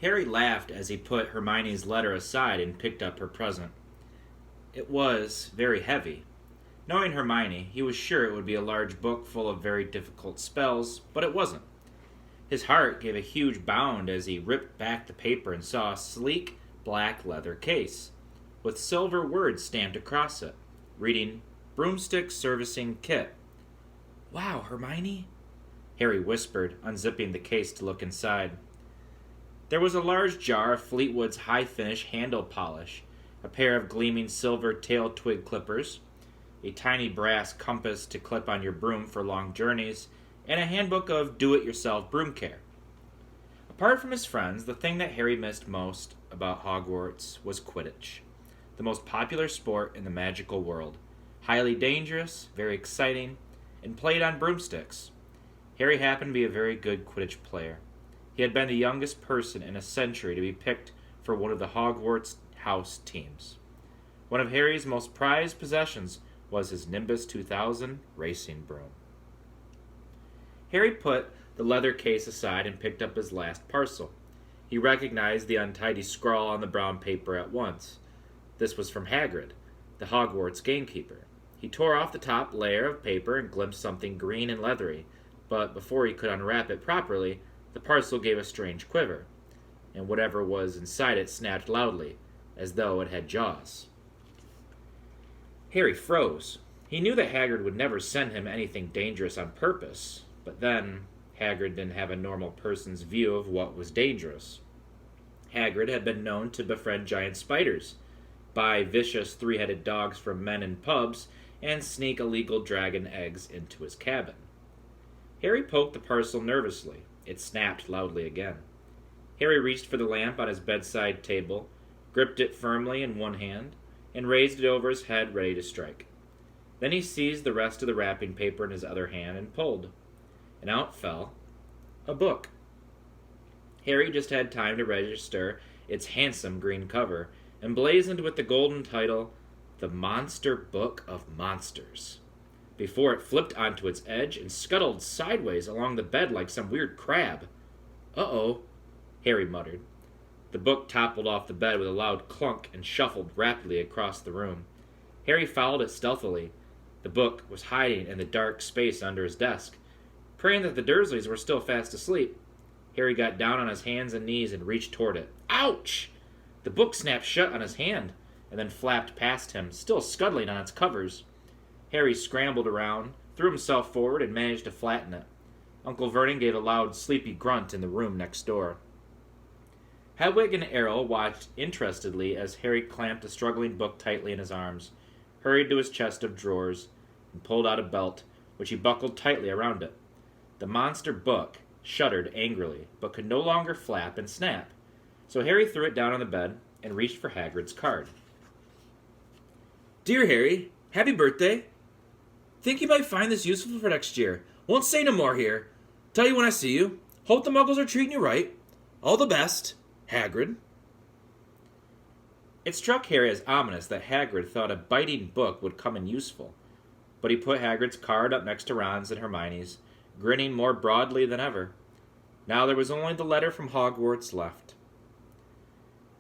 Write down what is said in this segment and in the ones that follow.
Harry laughed as he put Hermione's letter aside and picked up her present. It was very heavy. Knowing Hermione, he was sure it would be a large book full of very difficult spells, but it wasn't. His heart gave a huge bound as he ripped back the paper and saw a sleek black leather case, with silver words stamped across it, reading, Broomstick Servicing Kit. Wow, Hermione? Harry whispered, unzipping the case to look inside. There was a large jar of Fleetwood's high-finish handle polish, a pair of gleaming silver tail twig clippers, a tiny brass compass to clip on your broom for long journeys, and a handbook of do-it-yourself broom care. Apart from his friends, the thing that Harry missed most about Hogwarts was Quidditch, the most popular sport in the magical world. Highly dangerous, very exciting, and played on broomsticks. Harry happened to be a very good Quidditch player. He had been the youngest person in a century to be picked for one of the Hogwarts house teams. One of Harry's most prized possessions was his Nimbus 2000 racing broom. Harry put the leather case aside and picked up his last parcel. He recognized the untidy scrawl on the brown paper at once. This was from Hagrid, the Hogwarts gamekeeper. He tore off the top layer of paper and glimpsed something green and leathery, but before he could unwrap it properly, the parcel gave a strange quiver, and whatever was inside it snapped loudly, as though it had jaws. Harry froze. He knew that Hagrid would never send him anything dangerous on purpose, but then Hagrid didn't have a normal person's view of what was dangerous. Hagrid had been known to befriend giant spiders, buy vicious three-headed dogs from men in pubs, and sneak illegal dragon eggs into his cabin. Harry poked the parcel nervously. It snapped loudly again. Harry reached for the lamp on his bedside table, gripped it firmly in one hand, and raised it over his head ready to strike. Then he seized the rest of the wrapping paper in his other hand and pulled. And out fell a book. Harry just had time to register its handsome green cover, emblazoned with the golden title, The Monster Book of Monsters, before it flipped onto its edge and scuttled sideways along the bed like some weird crab. Uh-oh, Harry muttered. The book toppled off the bed with a loud clunk and shuffled rapidly across the room. Harry followed it stealthily. The book was hiding in the dark space under his desk. Praying that the Dursleys were still fast asleep, Harry got down on his hands and knees and reached toward it. Ouch! The book snapped shut on his hand and then flapped past him, still scuttling on its covers. Harry scrambled around, threw himself forward, and managed to flatten it. Uncle Vernon gave a loud, sleepy grunt in the room next door. Hedwig and Errol watched interestedly as Harry clamped the struggling book tightly in his arms, hurried to his chest of drawers, and pulled out a belt, which he buckled tightly around it. The monster book shuddered angrily, but could no longer flap and snap, so Harry threw it down on the bed and reached for Hagrid's card. Dear Harry, happy birthday. Think you might find this useful for next year. Won't say no more here. Tell you when I see you. Hope the muggles are treating you right. All the best, Hagrid. It struck Harry as ominous that Hagrid thought a biting book would come in useful, but he put Hagrid's card up next to Ron's and Hermione's, grinning more broadly than ever. Now there was only the letter from Hogwarts left.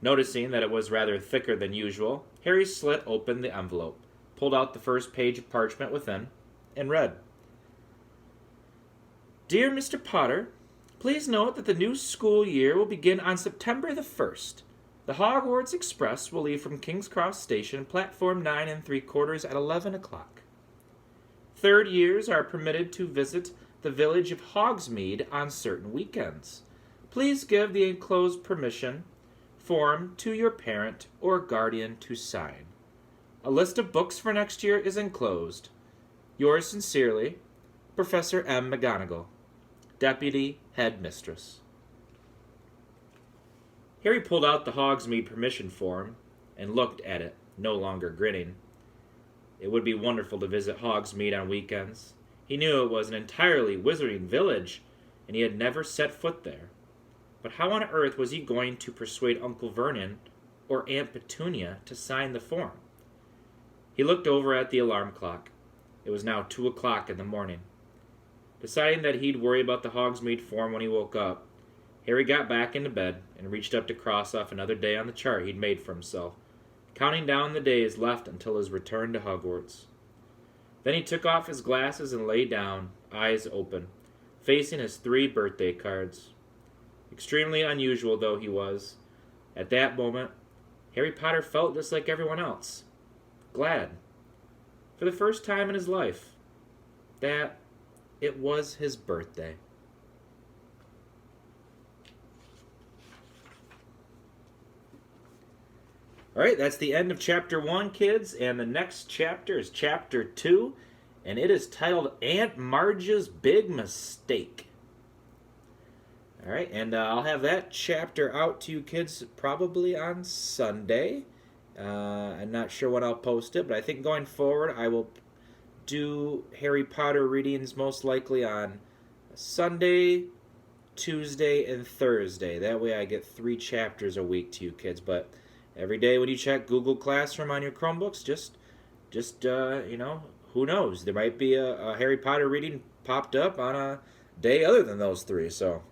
Noticing that it was rather thicker than usual, Harry slit open the envelope, pulled out the first page of parchment within, and read. Dear Mr. Potter, please note that the new school year will begin on September the 1st. The Hogwarts Express will leave from King's Cross Station, platform 9 3/4 at 11 o'clock. Third years are permitted to visit the village of Hogsmeade on certain weekends. Please give the enclosed permission form to your parent or guardian to sign. A list of books for next year is enclosed. Yours sincerely, Professor M. McGonagall, Deputy Headmistress. Harry pulled out the Hogsmeade permission form and looked at it, no longer grinning. It would be wonderful to visit Hogsmeade on weekends. He knew it was an entirely wizarding village, and he had never set foot there. But how on earth was he going to persuade Uncle Vernon or Aunt Petunia to sign the form? He looked over at the alarm clock. It was now 2 o'clock in the morning. Deciding that he'd worry about the Hogsmeade form when he woke up, Harry got back into bed and reached up to cross off another day on the chart he'd made for himself, counting down the days left until his return to Hogwarts. Then he took off his glasses and lay down, eyes open, facing his 3 birthday cards. Extremely unusual though he was, at that moment, Harry Potter felt just like everyone else. Glad, for the first time in his life, that it was his birthday. Alright, that's the end of Chapter 1, kids, and the next chapter is Chapter 2, and it is titled Aunt Marge's Big Mistake. Alright, and I'll have that chapter out to you kids probably on Sunday. I'm not sure when I'll post it, but I think going forward I will do Harry Potter readings most likely on Sunday, Tuesday, and Thursday. That way I get 3 chapters a week to you kids, but every day when you check Google Classroom on your Chromebooks, just who knows? There might be a Harry Potter reading popped up on a day other than those 3. So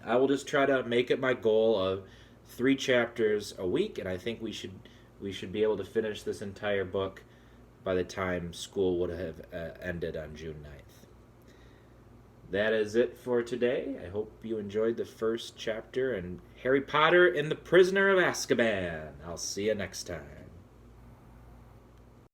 I will just try to make it my goal of 3 chapters a week, and I think we should be able to finish this entire book by the time school would have ended on June 9th. That is it for today. I hope you enjoyed the first chapter in Harry Potter and the Prisoner of Azkaban. I'll see you next time.